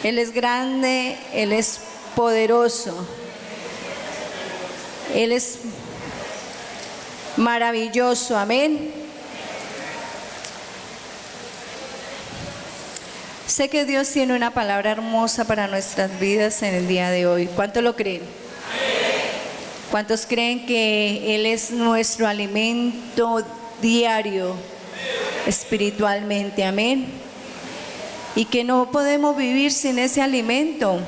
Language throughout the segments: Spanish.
Él es grande, Él es poderoso, Él es maravilloso, amén. Sé que Dios tiene una palabra hermosa para nuestras vidas en el día de hoy. ¿Cuántos lo creen? ¿Cuántos creen que Él es nuestro alimento diario espiritualmente? Amén. Y que no podemos vivir sin ese alimento.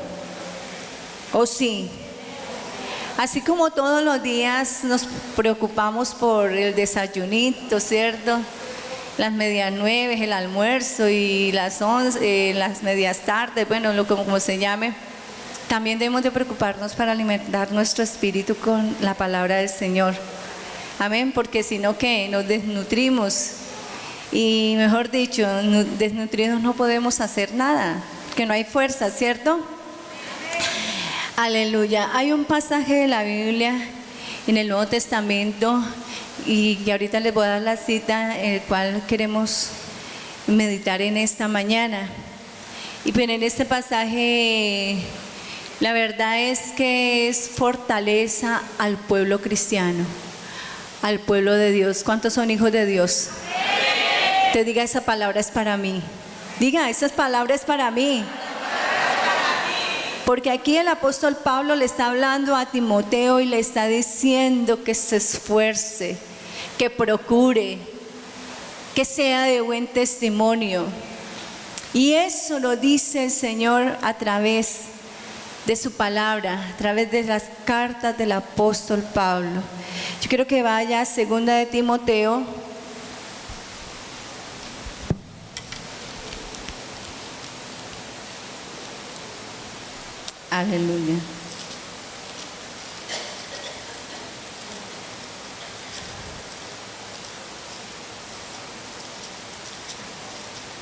¿O sí? Así como todos los días nos preocupamos por el desayunito, ¿cierto? Las medias 9, el almuerzo y las 11, las medias tardes, bueno, como se llame. También debemos de preocuparnos para alimentar nuestro espíritu con la palabra del Señor. Amén, porque si no, ¿qué? Nos desnutrimos. Y mejor dicho, desnutridos no podemos hacer nada, que no hay fuerza, ¿cierto? Aleluya. Hay un pasaje de la Biblia en el Nuevo Testamento y ahorita les voy a dar la cita en el cual queremos meditar en esta mañana. Y pero en este pasaje la verdad es que es fortaleza al pueblo cristiano, al pueblo de Dios. ¿Cuántos son hijos de Dios? Te diga, esa palabra es para mí. Diga, esa palabra es para mí. Porque aquí el apóstol Pablo le está hablando a Timoteo y le está diciendo que se esfuerce, que procure, que sea de buen testimonio. Y eso lo dice el Señor a través de su palabra, a través de las cartas del apóstol Pablo. Yo quiero que vaya a 2 de Timoteo. Aleluya.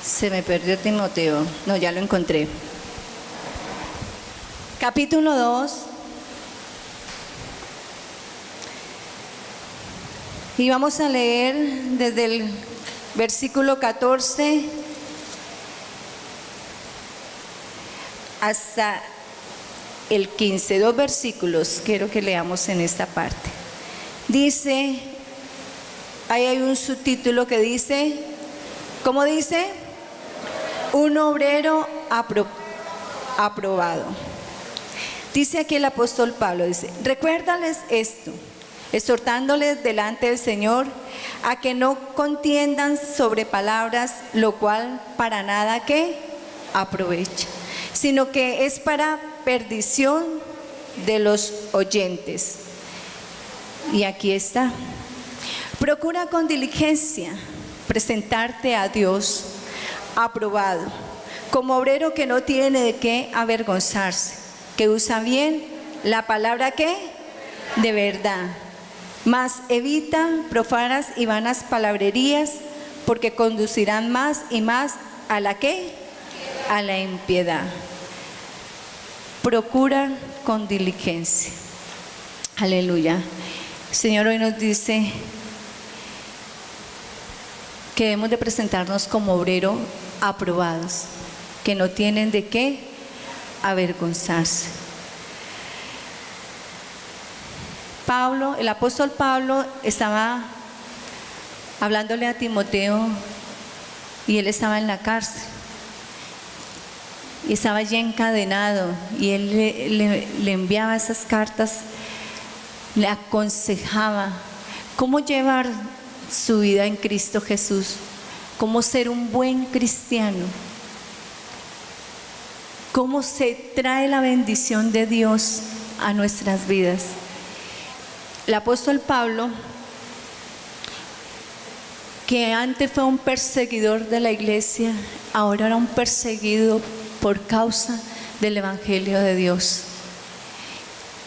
Se me perdió Timoteo. No, ya lo encontré. Capítulo 2. Y vamos a leer desde el versículo 14 hasta el 15, 2 versículos quiero que leamos en esta parte. Dice, ahí hay un subtítulo que dice, ¿cómo dice? Un obrero aprobado. Dice aquí el apóstol Pablo, dice, recuérdales esto, exhortándoles delante del Señor a que no contiendan sobre palabras, lo cual para nada que aprovecha, sino que es para perdición de los oyentes. Y aquí está. Procura con diligencia presentarte a Dios aprobado, como obrero que no tiene de qué avergonzarse, que usa bien la palabra que de verdad, mas evita profanas y vanas palabrerías, porque conducirán más y más a la que a la impiedad. Procura con diligencia. Aleluya. El Señor hoy nos dice que debemos de presentarnos como obreros aprobados, que no tienen de qué avergonzarse. Pablo, el apóstol Pablo estaba hablándole a Timoteo y él estaba en la cárcel. Y estaba ya encadenado y él le enviaba esas cartas, le aconsejaba cómo llevar su vida en Cristo Jesús, cómo ser un buen cristiano, cómo se trae la bendición de Dios a nuestras vidas. El apóstol Pablo, que antes fue un perseguidor de la iglesia, ahora era un perseguido por causa del Evangelio de Dios,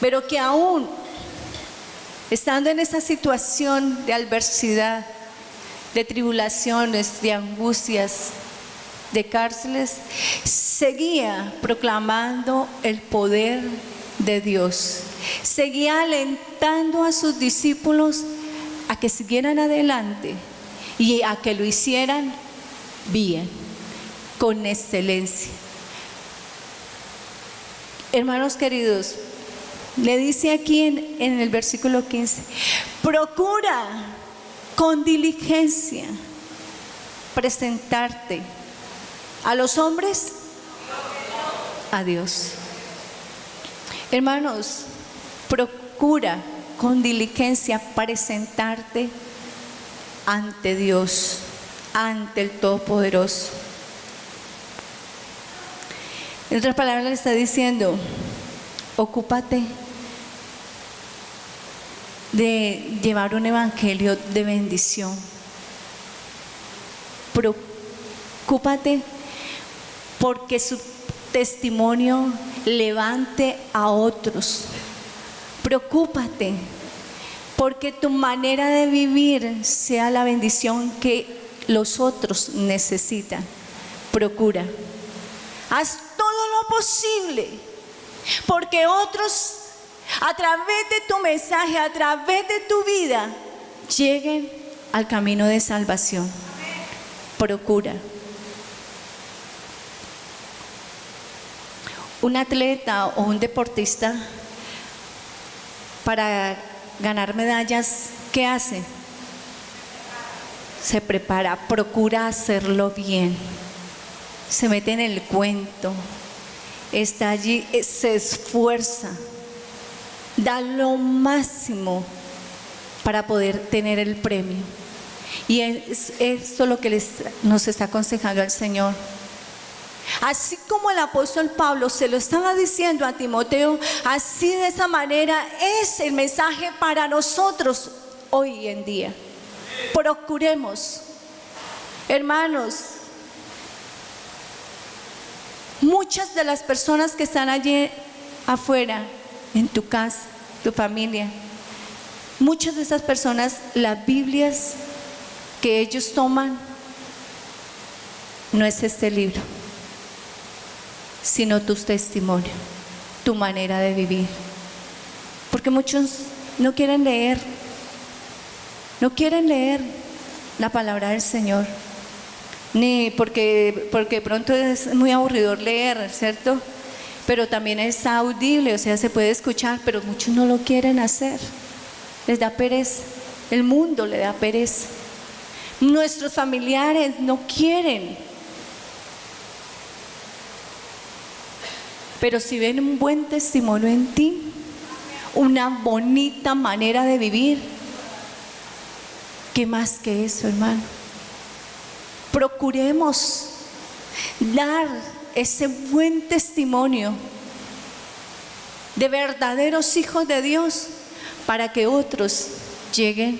pero que aún estando en esa situación de adversidad, de tribulaciones, de angustias, de cárceles, seguía proclamando el poder de Dios, seguía alentando a sus discípulos a que siguieran adelante y a que lo hicieran bien, con excelencia. Hermanos queridos, le dice aquí en el versículo 15, procura con diligencia presentarte a los hombres, a Dios. Hermanos, procura con diligencia presentarte ante Dios, ante el Todopoderoso. En otras palabras le está diciendo, ocúpate de llevar un evangelio de bendición. Preocúpate porque su testimonio levante a otros. Preocúpate porque tu manera de vivir sea la bendición que los otros necesitan. Procura. Haz todo lo posible porque otros, a través de tu mensaje, a través de tu vida, lleguen al camino de salvación. Procura. Un atleta o un deportista, para ganar medallas, ¿qué hace? Se prepara, procura hacerlo bien. Se mete en el cuento, está allí, se esfuerza, da lo máximo para poder tener el premio. Y es esto lo que nos está aconsejando el Señor. Así como el apóstol Pablo se lo estaba diciendo a Timoteo, así de esa manera es el mensaje para nosotros hoy en día. Procuremos, hermanos. Muchas de las personas que están allí afuera, en tu casa, tu familia, muchas de esas personas, las Biblias que ellos toman, no es este libro, sino tu testimonio, tu manera de vivir. Porque muchos no quieren leer la palabra del Señor. Ni porque pronto es muy aburridor leer, ¿cierto? Pero también es audible, o sea, se puede escuchar, pero muchos no lo quieren hacer. Les da pereza. El mundo le da pereza. Nuestros familiares no quieren. Pero si ven un buen testimonio en ti, una bonita manera de vivir, ¿qué más que eso, hermano? Procuremos dar ese buen testimonio de verdaderos hijos de Dios para que otros lleguen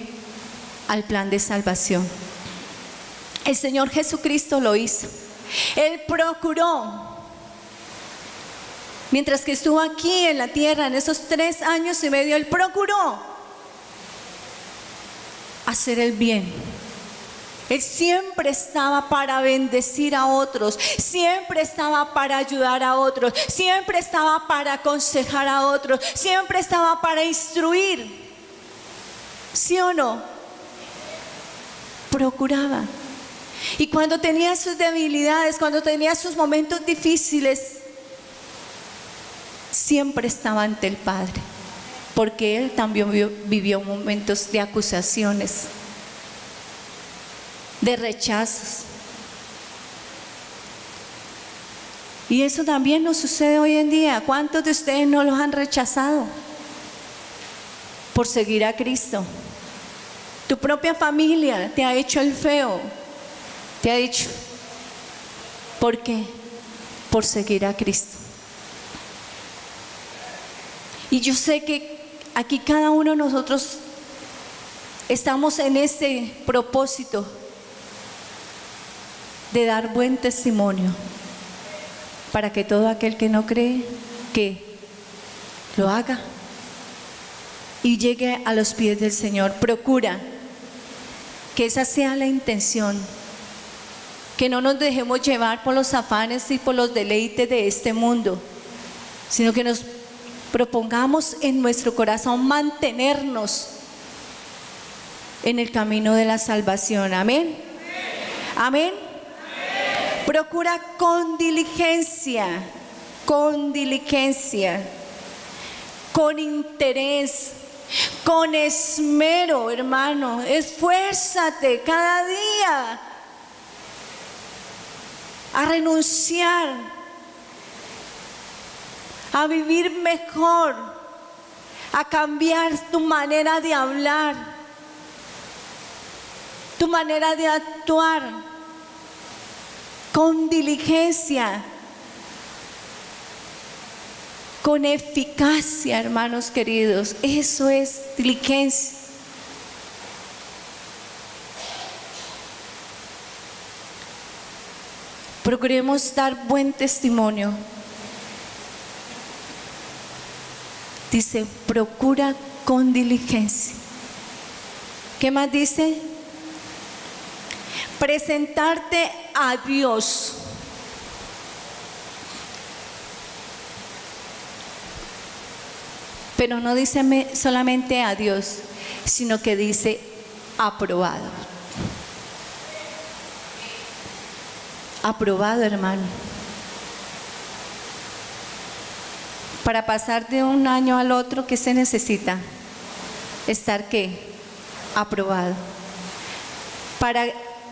al plan de salvación. El Señor Jesucristo lo hizo. Él procuró, mientras que estuvo aquí en la tierra, en esos 3 años y medio, Él procuró hacer el bien. Él siempre estaba para bendecir a otros, siempre estaba para ayudar a otros, siempre estaba para aconsejar a otros, siempre estaba para instruir. ¿Sí o no? Procuraba. Y cuando tenía sus debilidades, cuando tenía sus momentos difíciles, siempre estaba ante el Padre, porque Él también vivió momentos de acusaciones, de rechazos. Y eso también nos sucede hoy en día. ¿Cuántos de ustedes no los han rechazado por seguir a Cristo? Tu propia familia te ha hecho el feo, te ha dicho, ¿por qué? Por seguir a Cristo. Y yo sé que aquí cada uno de nosotros estamos en ese propósito de dar buen testimonio para que todo aquel que no cree, que lo haga y llegue a los pies del Señor. Procura que esa sea la intención, que no nos dejemos llevar por los afanes y por los deleites de este mundo, sino que nos propongamos en nuestro corazón mantenernos en el camino de la salvación. Amén. Amén. Procura con diligencia con diligencia, con interés, con esmero, hermano. Esfuérzate cada día a renunciar, a vivir mejor, a cambiar tu manera de hablar, tu manera de actuar, con diligencia, con eficacia, hermanos queridos. Eso es diligencia. Procuremos dar buen testimonio. Dice, procura con diligencia. ¿Qué más dice? Presentarte a Dios. Pero no dice solamente a Dios, sino que dice aprobado. Aprobado, hermano. Para pasar de un año al otro, ¿qué se necesita? Estar ¿qué? Aprobado. Para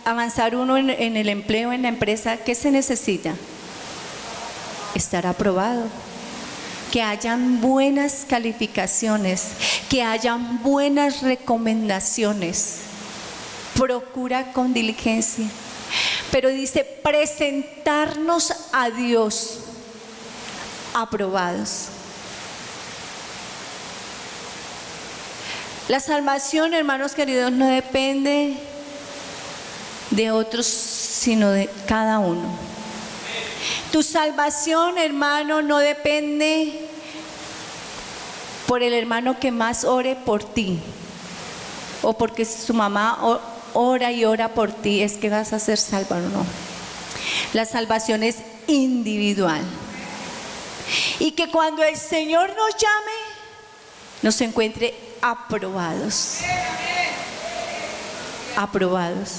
avanzar uno en el empleo, en la empresa, ¿qué se necesita? Estar aprobado. Que hayan buenas calificaciones, que hayan buenas recomendaciones. Procura con diligencia. Pero dice, presentarnos a Dios aprobados. La salvación, hermanos queridos, no depende de otros, sino de cada uno. Tu salvación, hermano, no depende por el hermano que más ore por ti, o porque su mamá ora y ora por ti, es que vas a ser salvo o no. La salvación es individual. Y que cuando el Señor nos llame, nos encuentre aprobados. Aprobados.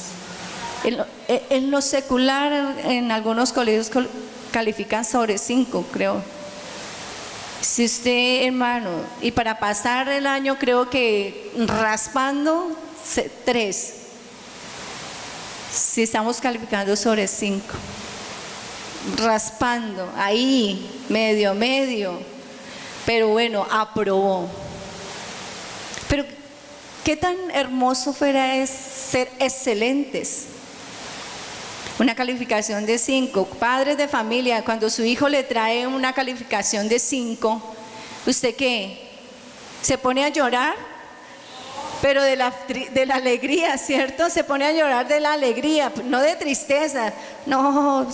En lo secular, en algunos colegios califican sobre 5, creo. Si usted, hermano, y para pasar el año creo que raspando 3. Si estamos calificando sobre 5. Raspando, ahí, medio. Pero bueno, aprobó. Pero qué tan hermoso fuera es ser excelentes. Una calificación de 5. Padres de familia, cuando su hijo le trae una calificación de 5, ¿usted qué? ¿Se pone a llorar? Pero de la alegría, ¿cierto? Se pone a llorar de la alegría, no de tristeza. No,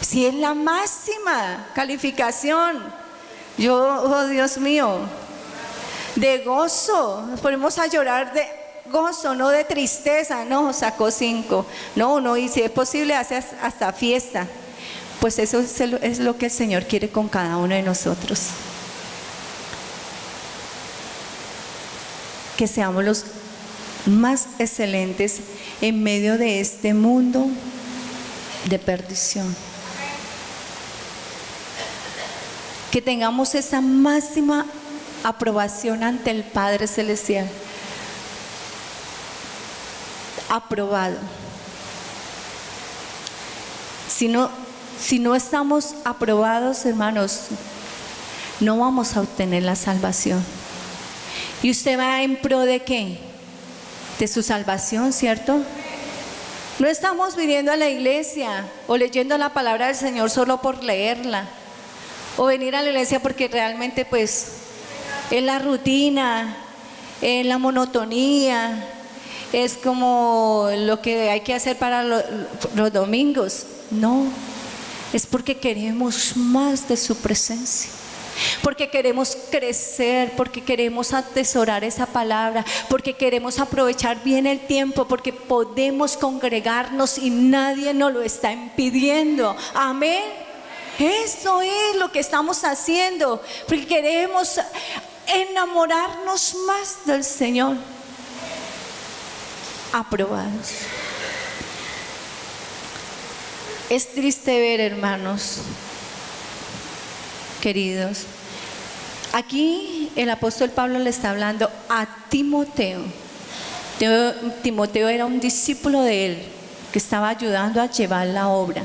si es la máxima calificación. Oh Dios mío, de gozo, nos ponemos a llorar de gozo, no de tristeza. No, sacó 5. No, y si es posible hace hasta fiesta. Pues eso es lo que el Señor quiere con cada uno de nosotros. Que seamos los más excelentes en medio de este mundo de perdición. Que tengamos esa máxima aprobación ante el Padre Celestial. Aprobado. Si no estamos aprobados, hermanos, no vamos a obtener la salvación. ¿Y usted va en pro de qué? De su salvación, ¿cierto? No estamos viniendo a la iglesia o leyendo la palabra del Señor solo por leerla, o venir a la iglesia porque realmente pues es la rutina, es la monotonía, es como lo que hay que hacer para los domingos. No, es porque queremos más de su presencia, porque queremos crecer, porque queremos atesorar esa palabra, porque queremos aprovechar bien el tiempo, porque podemos congregarnos y nadie nos lo está impidiendo. Amén. Eso es lo que estamos haciendo, porque queremos enamorarnos más del Señor. Aprobados. Es triste ver, hermanos, queridos, aquí el apóstol Pablo le está hablando a Timoteo. Timoteo era un discípulo de él que estaba ayudando a llevar la obra.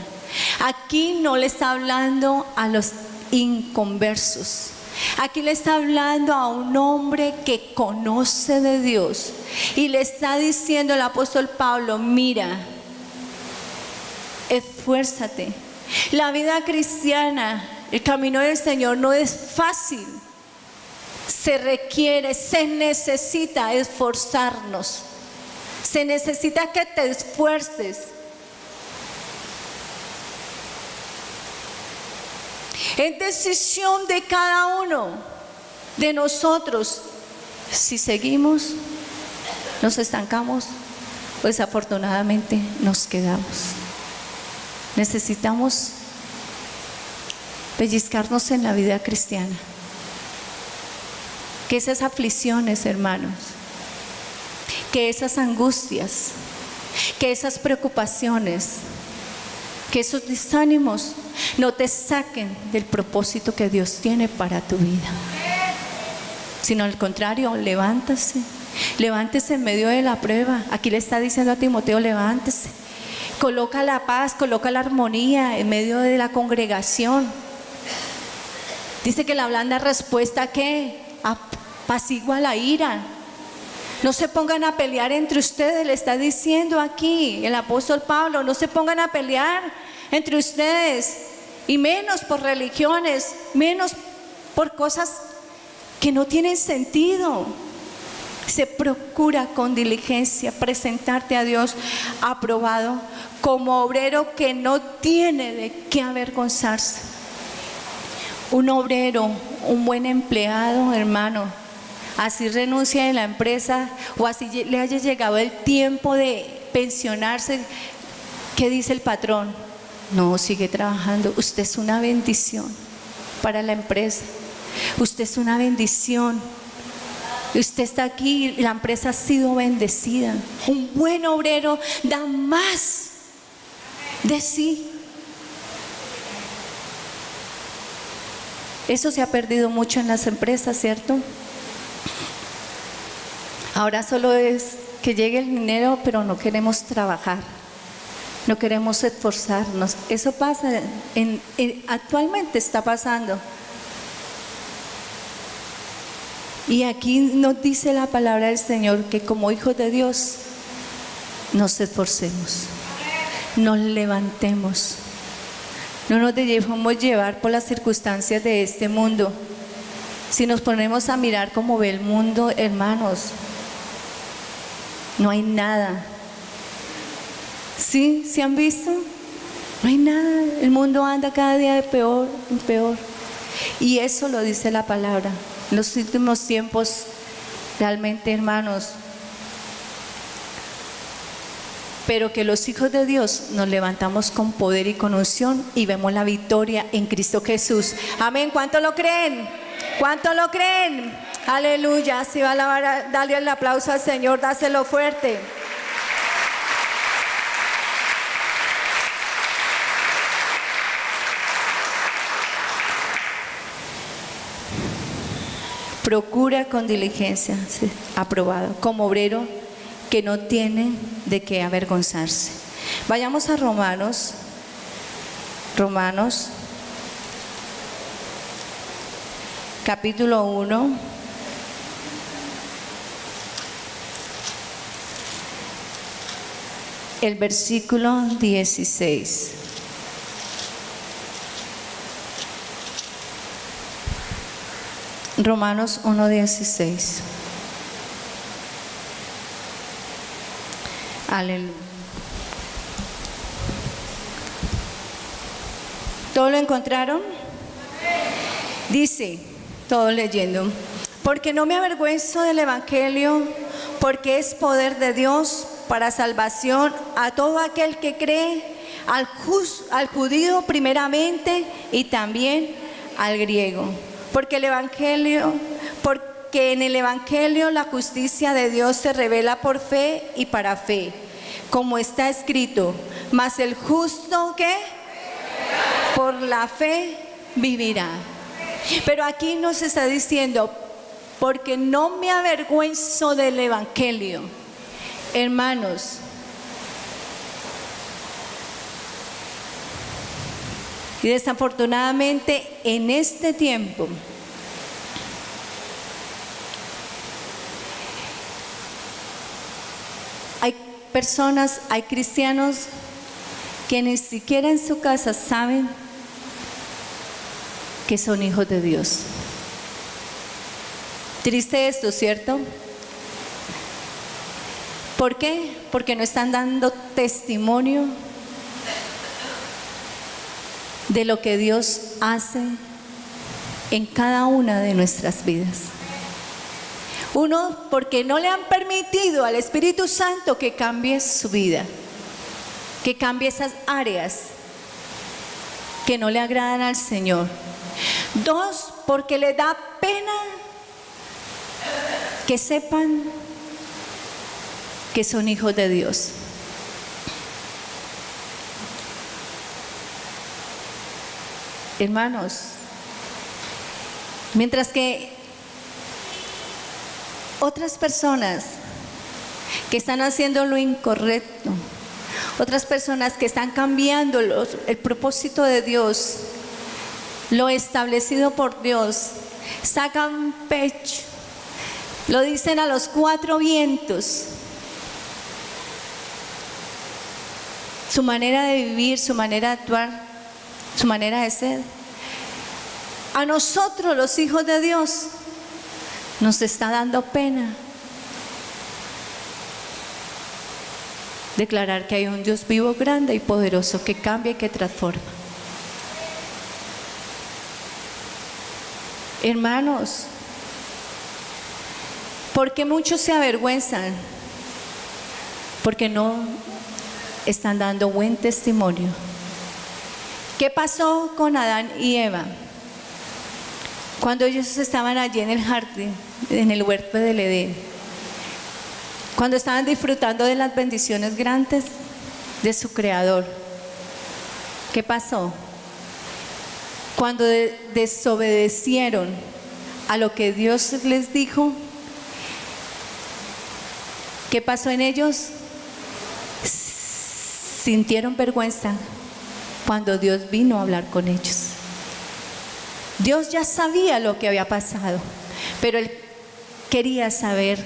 Aquí no le está hablando a los inconversos. Aquí le está hablando a un hombre que conoce de Dios y le está diciendo el apóstol Pablo: mira, esfuérzate. La vida cristiana, el camino del Señor no es fácil. Se requiere, se necesita esforzarnos. Se necesita que te esfuerces. Es decisión de cada uno de nosotros si seguimos, nos estancamos o desafortunadamente nos quedamos. Necesitamos pellizcarnos en la vida cristiana. Que esas aflicciones, hermanos, que esas angustias, que esas preocupaciones, que esos desánimos no te saquen del propósito que Dios tiene para tu vida, sino al contrario, levántase en medio de la prueba. Aquí le está diciendo a Timoteo: levántese, coloca la paz, coloca la armonía en medio de la congregación. Dice que la blanda respuesta, ¿qué? Apacigua la ira. No se pongan a pelear entre ustedes, le está diciendo aquí el apóstol Pablo. No se pongan a pelear entre ustedes, y menos por religiones, menos por cosas que no tienen sentido. Se procura con diligencia presentarte a Dios aprobado, como obrero que no tiene de qué avergonzarse. Un obrero, un buen empleado, hermano, así renuncia de la empresa o así le haya llegado el tiempo de pensionarse, ¿qué dice el patrón? No, sigue trabajando. Usted es una bendición para la empresa. Usted es una bendición. Usted está aquí y la empresa ha sido bendecida. Un buen obrero da más de sí. Eso se ha perdido mucho en las empresas, ¿cierto? Ahora solo es que llegue el dinero, pero no queremos trabajar, no queremos esforzarnos. Eso pasa, actualmente está pasando. Y aquí nos dice la palabra del Señor que como hijos de Dios nos esforcemos, nos levantemos, no nos dejemos llevar por las circunstancias de este mundo. Si nos ponemos a mirar como ve el mundo, hermanos, no hay nada. ¿Sí? ¿Se han visto? No hay nada. El mundo anda cada día de peor en peor. Y eso lo dice la palabra. En los últimos tiempos, realmente, hermanos, pero que los hijos de Dios nos levantamos con poder y con unción y vemos la victoria en Cristo Jesús. Amén. ¿Cuánto lo creen? ¿Cuánto lo creen? Aleluya. Si va a alabar, dale el aplauso al Señor, dáselo fuerte. Procura con diligencia, sí, aprobado, como obrero que no tiene de qué avergonzarse. Vayamos a Romanos, capítulo 1. El versículo 16. Romanos 1:16. Aleluya. ¿Todo lo encontraron? Dice, todo leyendo: porque no me avergüenzo del evangelio, porque es poder de Dios para salvación a todo aquel que cree, al judío primeramente y también al griego. Porque en el evangelio la justicia de Dios se revela por fe y para fe, como está escrito: mas el justo, ¿qué? Por la fe vivirá. Pero aquí nos está diciendo, porque no me avergüenzo del evangelio. Hermanos, y desafortunadamente en este tiempo hay personas, hay cristianos que ni siquiera en su casa saben que son hijos de Dios. Triste esto, ¿cierto? ¿Por qué? Porque no están dando testimonio de lo que Dios hace en cada una de nuestras vidas. Uno, porque no le han permitido al Espíritu Santo que cambie su vida, que cambie esas áreas que no le agradan al Señor. Dos, porque le da pena que sepan que son hijos de Dios. Hermanos, mientras que otras personas que están haciendo lo incorrecto, otras personas que están cambiando el propósito de Dios, lo establecido por Dios, sacan pecho, lo dicen a los cuatro vientos, su manera de vivir, su manera de actuar, su manera de ser. A nosotros, los hijos de Dios, nos está dando pena declarar que hay un Dios vivo, grande y poderoso que cambia y que transforma. Hermanos, porque muchos se avergüenzan, porque no están dando buen testimonio. ¿Qué pasó con Adán y Eva? Cuando ellos estaban allí en el jardín, en el huerto del Edén, cuando estaban disfrutando de las bendiciones grandes de su Creador, ¿qué pasó? Cuando desobedecieron a lo que Dios les dijo, ¿qué pasó en ellos? Sintieron vergüenza cuando Dios vino a hablar con ellos. Dios ya sabía lo que había pasado, pero Él quería saber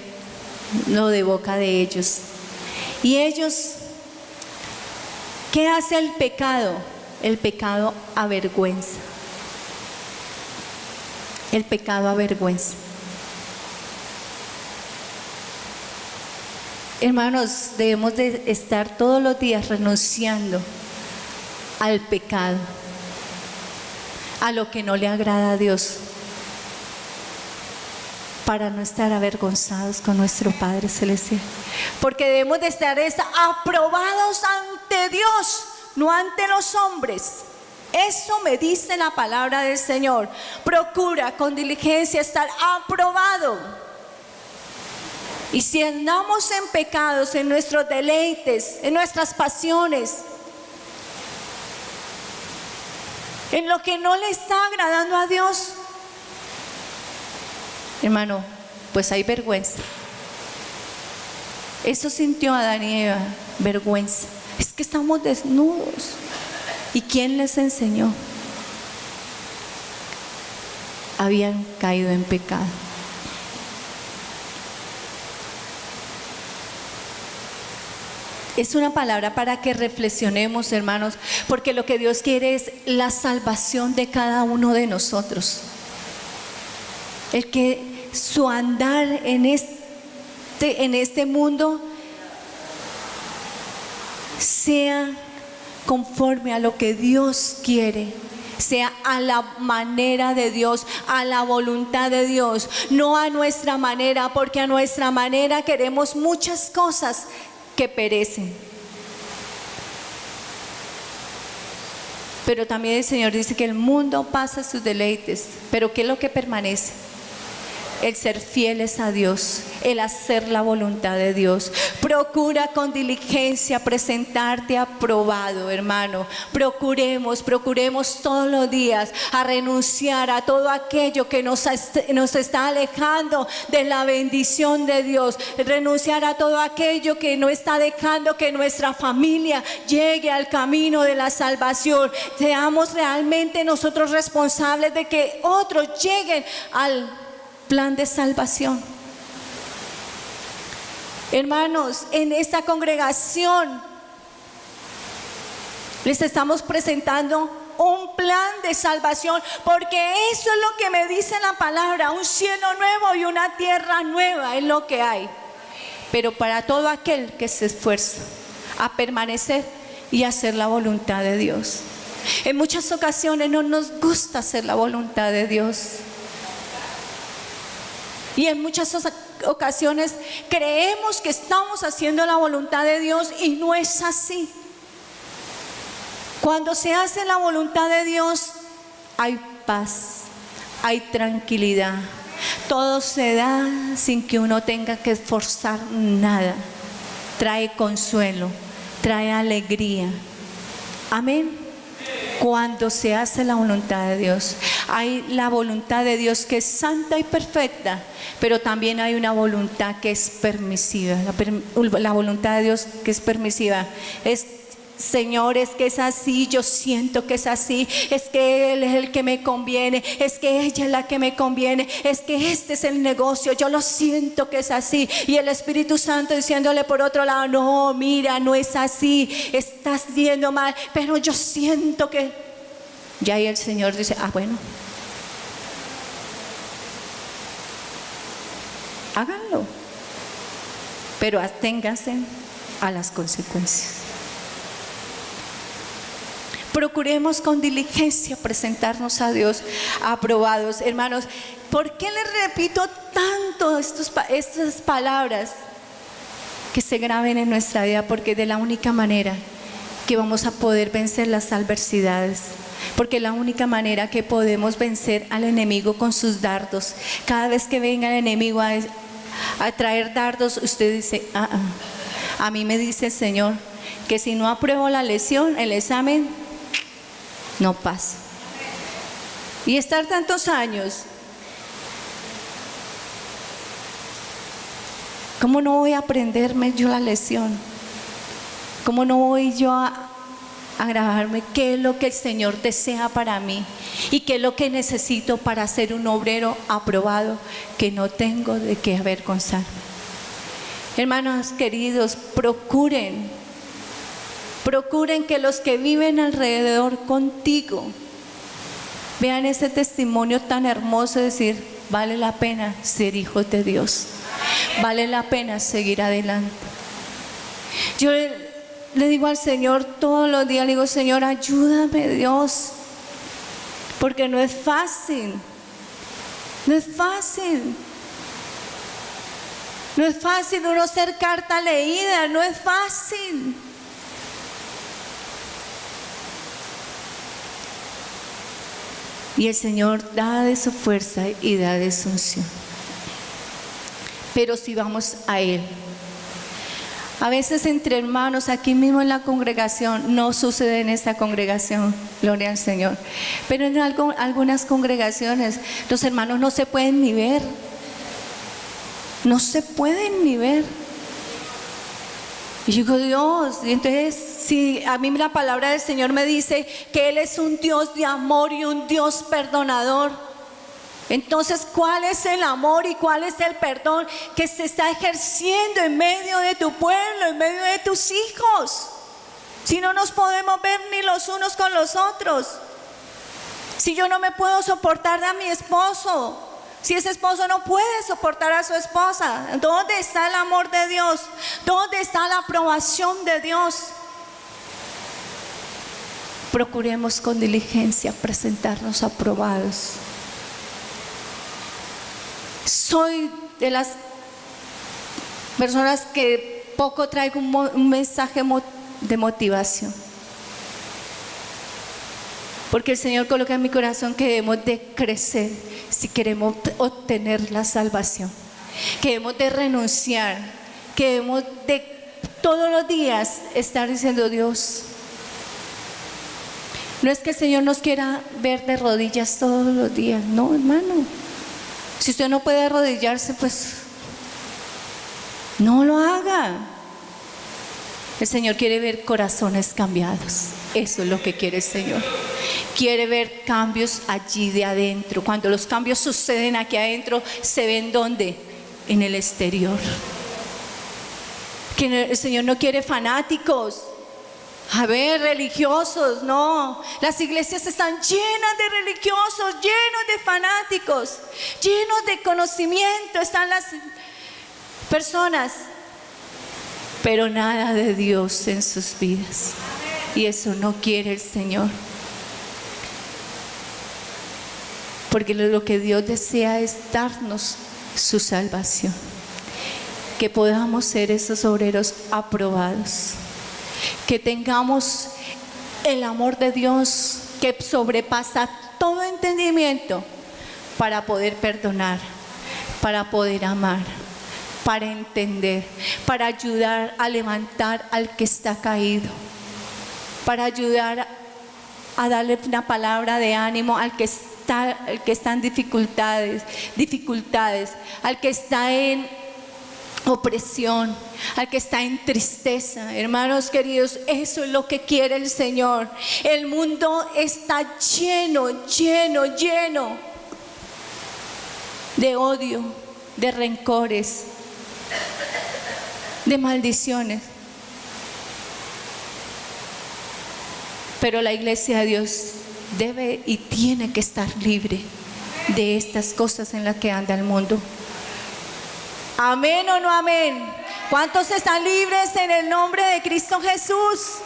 lo de boca de ellos. Y ellos, ¿qué hace el pecado? El pecado avergüenza. El pecado avergüenza. Hermanos, debemos de estar todos los días renunciando al pecado, a lo que no le agrada a Dios, para no estar avergonzados con nuestro Padre Celestial. Porque debemos de estar aprobados ante Dios, no ante los hombres. Eso me dice la palabra del Señor. Procura con diligencia estar aprobado. Y si andamos en pecados, en nuestros deleites, en nuestras pasiones, en lo que no le está agradando a Dios, hermano, pues hay vergüenza. Eso sintió Adán y Eva, vergüenza. Es que estamos desnudos. ¿Y quién les enseñó? Habían caído en pecado. Es una palabra para que reflexionemos, hermanos, porque lo que Dios quiere es la salvación de cada uno de nosotros. El que su andar en este mundo sea conforme a lo que Dios quiere, sea a la manera de Dios, a la voluntad de Dios, no a nuestra manera, porque a nuestra manera queremos muchas cosas que perecen. Pero también el Señor dice que el mundo pasa sus deleites, pero ¿qué es lo que permanece? el ser fieles a Dios, el hacer la voluntad de Dios. Procura con diligencia presentarte aprobado, hermano. Procuremos todos los días a renunciar a todo aquello que nos está alejando de la bendición de Dios. Renunciar a todo aquello que no está dejando que nuestra familia llegue al camino de la salvación. Seamos realmente nosotros responsables de que otros lleguen al plan de salvación. Hermanos, en esta congregación les estamos presentando un plan de salvación, porque eso es lo que me dice la palabra: un cielo nuevo y una tierra nueva es lo que hay. Pero para todo aquel que se esfuerza a permanecer y hacer la voluntad de Dios. En muchas ocasiones no nos gusta hacer la voluntad de Dios. Y en muchas ocasiones creemos que estamos haciendo la voluntad de Dios y no es así. Cuando se hace la voluntad de Dios, hay paz, hay tranquilidad. Todo se da sin que uno tenga que esforzar nada. Trae consuelo, trae alegría. Amén. Cuando se hace la voluntad de Dios, hay la voluntad de Dios que es santa y perfecta, pero también hay una voluntad que es permisiva. La voluntad de Dios que es permisiva es: Señor, es que es así, yo siento que es así, es que Él es el que me conviene, es que ella es la que me conviene, es que este es el negocio, yo lo siento que es así. Y el Espíritu Santo diciéndole por otro lado: no, mira, no es así, estás viendo mal, pero yo siento que... Y ahí el Señor dice: bueno, háganlo, pero aténganse a las consecuencias. Procuremos con diligencia presentarnos a Dios aprobados. Hermanos, ¿por qué les repito tanto estas palabras? Que se graben en nuestra vida, porque de la única manera que vamos a poder vencer las adversidades, porque la única manera que podemos vencer al enemigo con sus dardos. Cada vez que venga el enemigo a traer dardos, usted dice: a mí me dice el Señor que si no apruebo la lección, el examen, no pasa. Y estar tantos años, ¿cómo no voy a aprenderme yo la lección? ¿Cómo no voy yo a grabarme qué es lo que el Señor desea para mí y qué es lo que necesito para ser un obrero aprobado, que no tengo de qué avergonzarme? Hermanos queridos, procuren que los que viven alrededor contigo vean ese testimonio tan hermoso de decir: vale la pena ser hijos de Dios, vale la pena seguir adelante. Yo le digo al Señor todos los días, le digo: Señor, ayúdame, Dios, porque no es fácil, no es fácil. No es fácil uno ser carta leída, no es fácil. Y el Señor da de su fuerza y da de su unción. Pero si vamos a Él, a veces entre hermanos aquí mismo en la congregación, no sucede en esta congregación, gloria al Señor, pero en algunas congregaciones los hermanos no se pueden ni ver, no se pueden ni ver. Y yo digo: Dios, y entonces si a mí la palabra del Señor me dice que Él es un Dios de amor y un Dios perdonador, entonces ¿cuál es el amor y cuál es el perdón que se está ejerciendo en medio de tu pueblo, en medio de tus hijos? Si no nos podemos ver ni los unos con los otros, si yo no me puedo soportar a mi esposo, si ese esposo no puede soportar a su esposa, ¿dónde está el amor de Dios? ¿Dónde está la aprobación de Dios? Procuremos con diligencia presentarnos aprobados. Soy de las personas que poco traigo un mensaje de motivación. Porque el Señor coloca en mi corazón que debemos de crecer si queremos obtener la salvación. Que debemos de renunciar, que debemos de todos los días estar diciendo: Dios, no es que el Señor nos quiera ver de rodillas todos los días, no, hermano. Si usted no puede arrodillarse, pues no lo haga. El Señor quiere ver corazones cambiados. Eso es lo que quiere el Señor. Quiere ver cambios allí de adentro. Cuando los cambios suceden aquí adentro, se ven ¿dónde? En el exterior. Que el Señor no quiere fanáticos, a ver, religiosos, no. Las iglesias están llenas de religiosos, llenos de fanáticos, llenos de conocimiento. Están las personas, pero nada de Dios en sus vidas. Y eso no quiere el Señor. Porque lo que Dios desea es darnos su salvación. Que podamos ser esos obreros aprobados. Que tengamos el amor de Dios que sobrepasa todo entendimiento para poder perdonar, para poder amar, para entender, para ayudar a levantar al que está caído, para ayudar a darle una palabra de ánimo al que está en dificultades, al que está en opresión, al que está en tristeza. Hermanos queridos, eso es lo que quiere el Señor. El mundo está lleno de odio, de rencores, de maldiciones. Pero la iglesia de Dios debe y tiene que estar libre de estas cosas en las que anda el mundo. ¿Amén o no amén? ¿Cuántos están libres en el nombre de Cristo Jesús?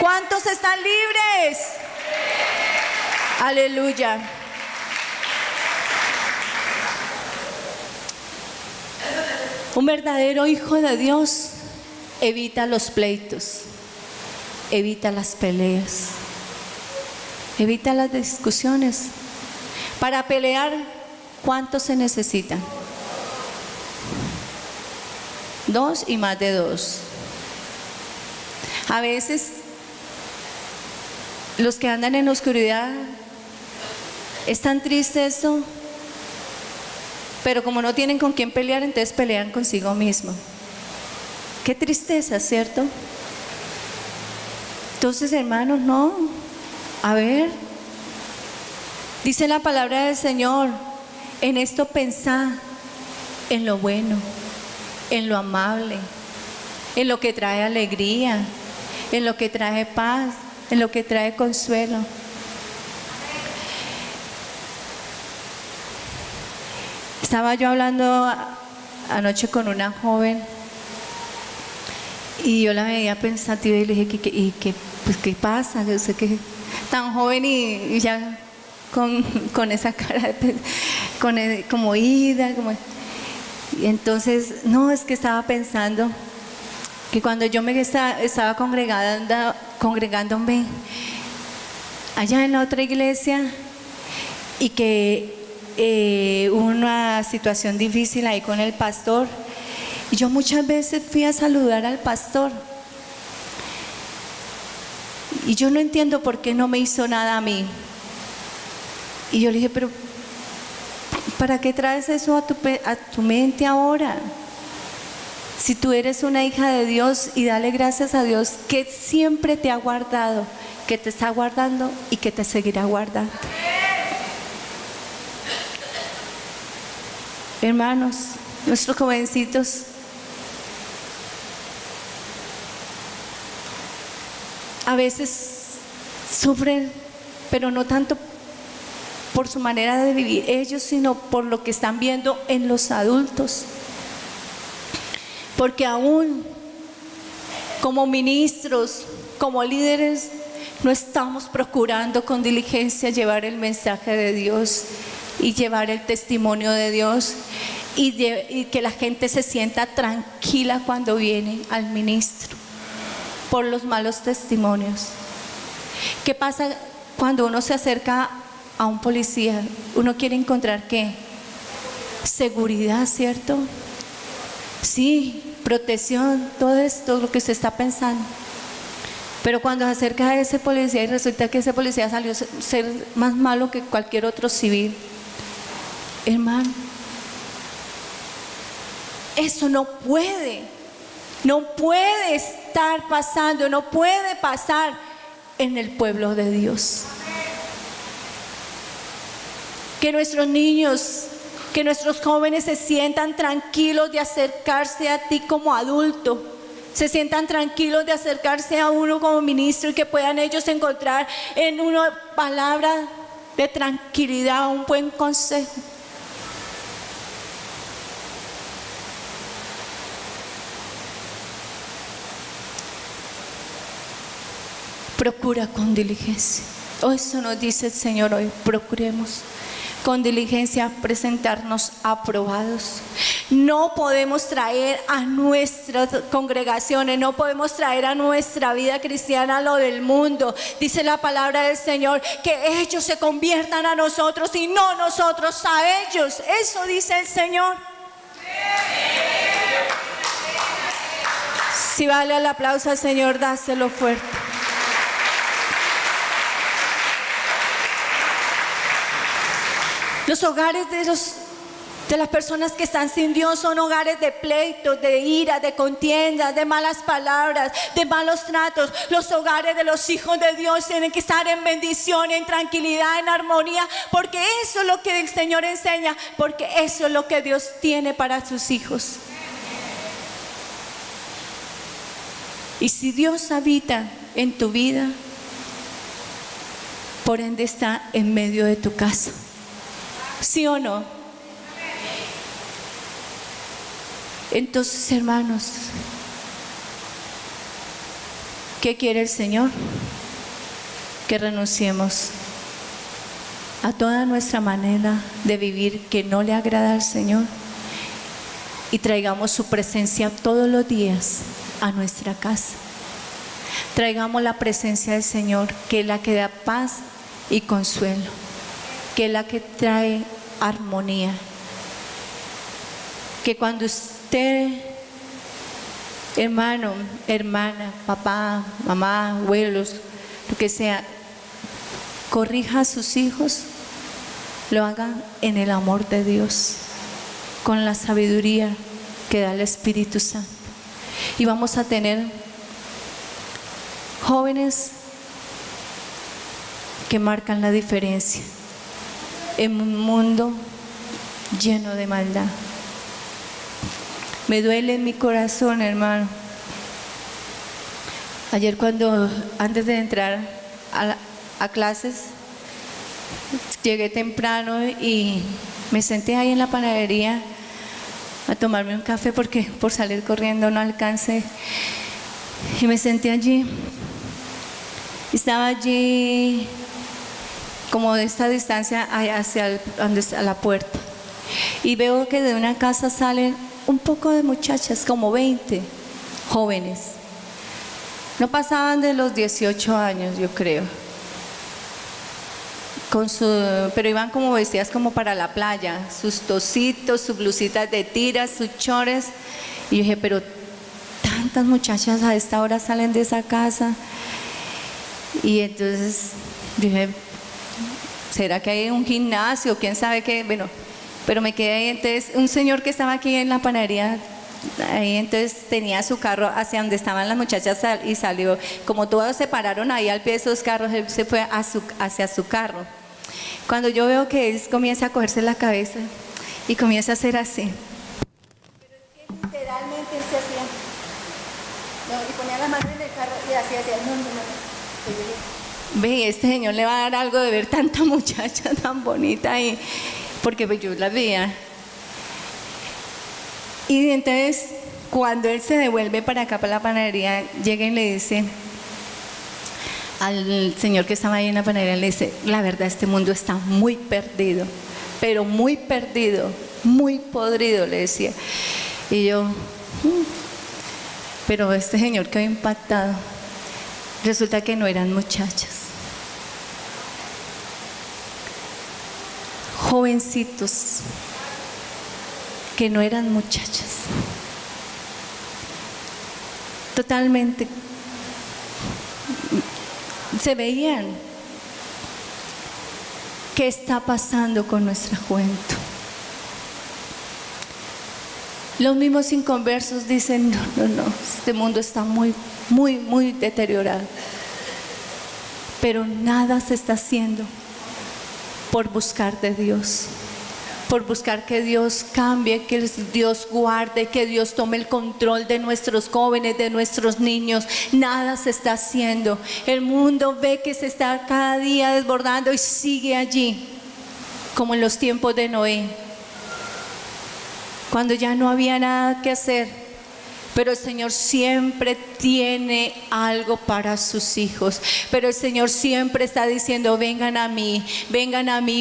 ¿Cuántos están libres? Aleluya. Un verdadero hijo de Dios evita los pleitos, evita las peleas, evita las discusiones. Para pelear, ¿cuántos se necesitan? 2 y más de 2. A veces los que andan en la oscuridad es tan triste esto, pero como no tienen con quién pelear, entonces pelean consigo mismo. Qué tristeza, ¿cierto? Entonces, hermanos, no. A ver, dice la palabra del Señor: en esto pensad, en lo bueno, en lo amable, en lo que trae alegría, en lo que trae paz, en lo que trae consuelo. Estaba yo hablando anoche con una joven y yo la veía pensativa y le dije, ¿qué pasa? Yo sé que tan joven y ya con esa cara como ida, y entonces, no, es que estaba pensando que cuando yo me estaba congregándome allá en la otra iglesia y que hubo una situación difícil ahí con el pastor, y yo muchas veces fui a saludar al pastor y yo no entiendo por qué no me hizo nada a mí. Y yo le dije, pero ¿para qué traes eso a tu mente ahora? Si tú eres una hija de Dios, y dale gracias a Dios que siempre te ha guardado, que te está guardando y que te seguirá guardando. Hermanos, nuestros jovencitos a veces sufren, pero no tanto por su manera de vivir ellos, sino por lo que están viendo en los adultos. Porque aún como ministros, como líderes, no estamos procurando con diligencia llevar el mensaje de Dios y llevar el testimonio de Dios, y que la gente se sienta tranquila cuando viene al ministro por los malos testimonios. ¿Qué pasa cuando uno se acerca a un policía, uno quiere encontrar ¿qué? Seguridad, ¿cierto? Sí, protección, todo esto, lo que se está pensando. Pero cuando se acerca a ese policía y resulta que ese policía salió a ser más malo que cualquier otro civil, hermano, eso no puede estar pasando, no puede pasar en el pueblo de Dios. Que nuestros niños, que nuestros jóvenes se sientan tranquilos de acercarse a ti como adulto, se sientan tranquilos de acercarse a uno como ministro y que puedan ellos encontrar en una palabra de tranquilidad, un buen consejo. Procura con diligencia. Eso nos dice el Señor hoy. Procuremos con diligencia presentarnos aprobados. No podemos traer a nuestras congregaciones, no podemos traer a nuestra vida cristiana lo del mundo. Dice la palabra del Señor que ellos se conviertan a nosotros y no nosotros a ellos. Eso dice el Señor. Si vale el aplauso al Señor, dáselo fuerte. Los hogares de las personas que están sin Dios son hogares de pleitos, de ira, de contiendas, de malas palabras, de malos tratos. Los hogares de los hijos de Dios tienen que estar en bendición, en tranquilidad, en armonía, porque eso es lo que el Señor enseña, porque eso es lo que Dios tiene para sus hijos. Y si Dios habita en tu vida, por ende está en medio de tu casa. ¿Sí o no? Entonces, hermanos, ¿qué quiere el Señor? Que renunciemos a toda nuestra manera de vivir que no le agrada al Señor y traigamos su presencia todos los días a nuestra casa. Traigamos la presencia del Señor, que es la que da paz y consuelo, que es la que trae armonía. Que cuando usted, hermano, hermana, papá, mamá, abuelos, lo que sea, corrija a sus hijos, lo haga en el amor de Dios, con la sabiduría que da el Espíritu Santo. Y vamos a tener jóvenes que marcan la diferencia en un mundo lleno de maldad. Me duele en mi corazón, hermano. Ayer antes de entrar a clases, llegué temprano y me senté ahí en la panadería a tomarme un café porque por salir corriendo no alcancé. Y me senté allí. Estaba allí como de esta distancia hacia la puerta. Y veo que de una casa salen un poco de muchachas, como 20 jóvenes. No pasaban de los 18 años, yo creo. Pero iban como vestidas como para la playa, sus tocitos, sus blusitas de tiras, sus chores. Y yo dije, pero tantas muchachas a esta hora salen de esa casa. Y entonces dije, ¿será que hay un gimnasio? ¿Quién sabe qué? Bueno, pero me quedé ahí. Entonces un señor que estaba aquí en la panadería, ahí entonces tenía su carro hacia donde estaban las muchachas y salió. Como todos se pararon ahí al pie de esos carros, él se fue hacia su carro. Cuando yo veo que él comienza a cogerse la cabeza y comienza a hacer así. Pero es que literalmente él se hacía, y ponía las manos en el carro y hacía no. Ve, este señor le va a dar algo de ver tanta muchacha tan bonita, porque pues yo la veía. Y entonces cuando él se devuelve para acá, para la panadería, llega y le dice al señor que estaba ahí en la panadería, le dice, la verdad este mundo está muy perdido, pero muy perdido, muy podrido, le decía. Y yo, pero este señor quedó impactado. Resulta que no eran muchachas, jovencitos que no eran muchachos, totalmente se veían. ¿Qué está pasando con nuestra juventud? Los mismos inconversos dicen, no, este mundo está muy deteriorado. Pero nada se está haciendo por buscar de Dios, por buscar que Dios cambie, que Dios guarde, que Dios tome el control de nuestros jóvenes, de nuestros niños. Nada se está haciendo. El mundo ve que se está cada día desbordando y sigue allí, como en los tiempos de Noé, cuando ya no había nada que hacer. Pero el Señor siempre tiene algo para sus hijos. Pero el Señor siempre está diciendo, vengan a mí,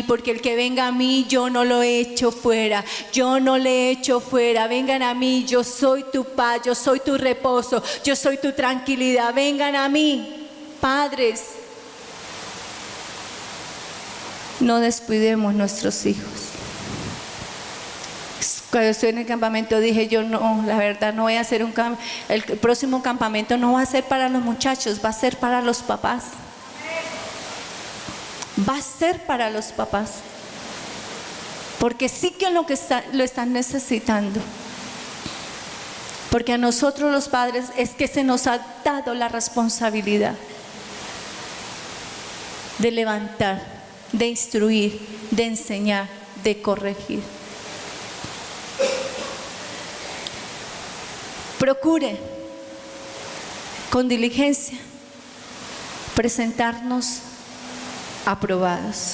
porque el que venga a mí, yo no lo echo fuera, yo no le echo fuera. Vengan a mí, yo soy tu paz, yo soy tu reposo, yo soy tu tranquilidad. Vengan a mí, padres. No descuidemos nuestros hijos. Cuando estoy en el campamento dije yo, no, la verdad no voy a hacer el próximo campamento no va a ser para los muchachos, va a ser para los papás. Va a ser para los papás. Porque sí que lo están necesitando. Porque a nosotros los padres es que se nos ha dado la responsabilidad de levantar, de instruir, de enseñar, de corregir. Procure con diligencia presentarnos aprobados.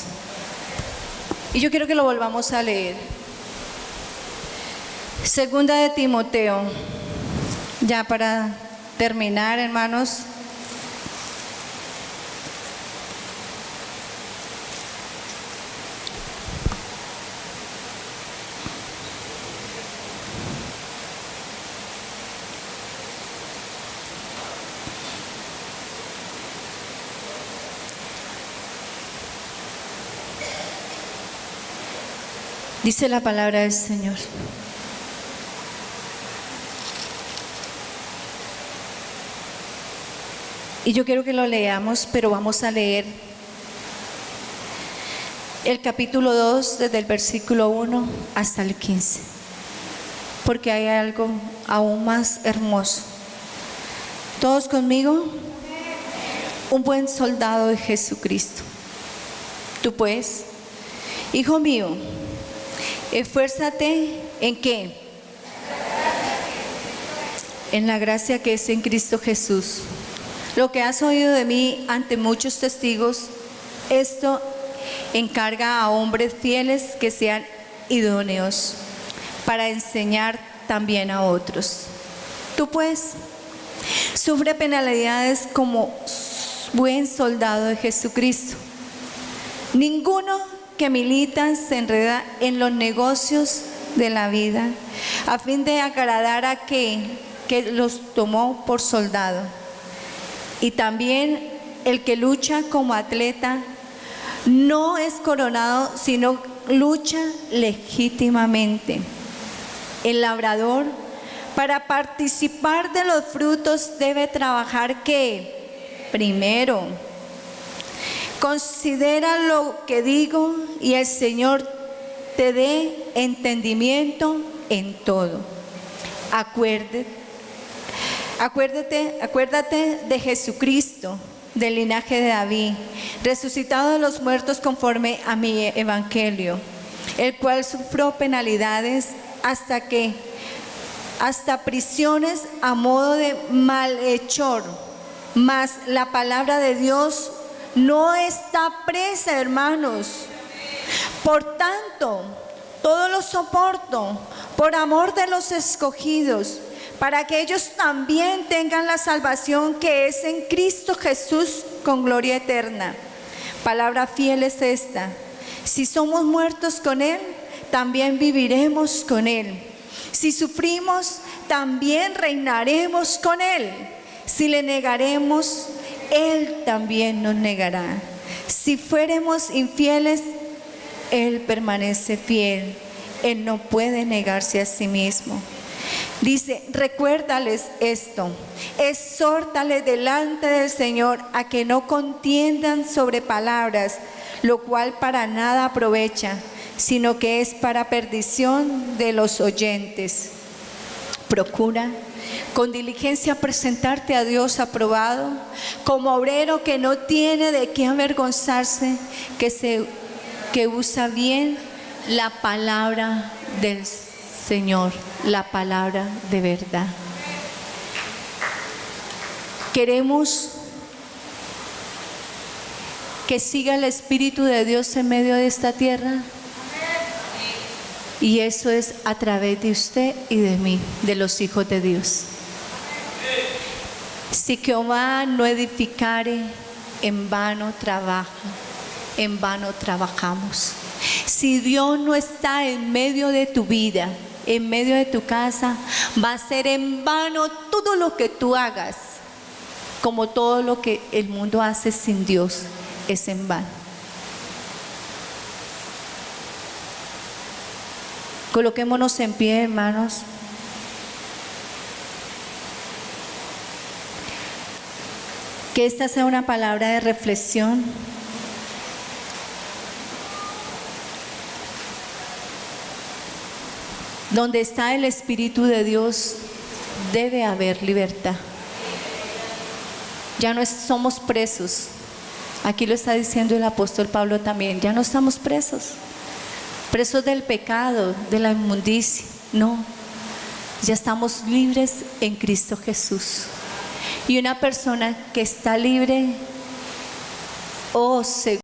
Y yo quiero que lo volvamos a leer. Segunda de Timoteo, ya para terminar, hermanos. Dice la palabra del Señor. Y yo quiero que lo leamos, pero vamos a leer el capítulo 2 desde el versículo 1 hasta el 15. Porque hay algo aún más hermoso. ¿Todos conmigo? Un buen soldado de Jesucristo. Tú pues, hijo mío, esfuérzate ¿en qué? En la gracia que es en Cristo Jesús. Lo que has oído de mí ante muchos testigos, esto encarga a hombres fieles que sean idóneos para enseñar también a otros. Tú pues, sufre penalidades como buen soldado de Jesucristo. Ninguno que milita se enreda en los negocios de la vida a fin de agradar a que los tomó por soldado. Y también el que lucha como atleta no es coronado, sino lucha legítimamente. El labrador, para participar de los frutos, debe trabajar ¿qué? Primero. Considera lo que digo y el Señor te dé entendimiento en todo. Acuérdate de Jesucristo, del linaje de David, resucitado de los muertos conforme a mi evangelio, el cual sufrió penalidades hasta prisiones a modo de malhechor, mas la palabra de Dios no está presa, hermanos. Por tanto, todo lo soporto por amor de los escogidos, para que ellos también tengan la salvación que es en Cristo Jesús con gloria eterna. Palabra fiel es esta: si somos muertos con Él, también viviremos con Él. Si sufrimos, también reinaremos con Él. Si le negaremos, Él también nos negará. Si fuéramos infieles, Él permanece fiel. Él no puede negarse a sí mismo. Dice, recuérdales esto, exhórtales delante del Señor a que no contiendan sobre palabras, lo cual para nada aprovecha, sino que es para perdición de los oyentes. Procura con diligencia presentarte a Dios aprobado, como obrero que no tiene de qué avergonzarse, que usa bien la palabra del Señor, la palabra de verdad. Queremos que siga el Espíritu de Dios en medio de esta tierra. Y eso es a través de usted y de mí, de los hijos de Dios. Si Jehová no edificare, en vano trabaja, en vano trabajamos. Si Dios no está en medio de tu vida, en medio de tu casa, va a ser en vano todo lo que tú hagas, como todo lo que el mundo hace sin Dios, es en vano. Coloquémonos en pie, hermanos. Que esta sea una palabra de reflexión. Donde está el Espíritu de Dios, debe haber libertad. Ya no somos presos. Aquí lo está diciendo el apóstol Pablo también. Ya no estamos presos. Presos del pecado, de la inmundicia. No, ya estamos libres en Cristo Jesús. Y una persona que está libre,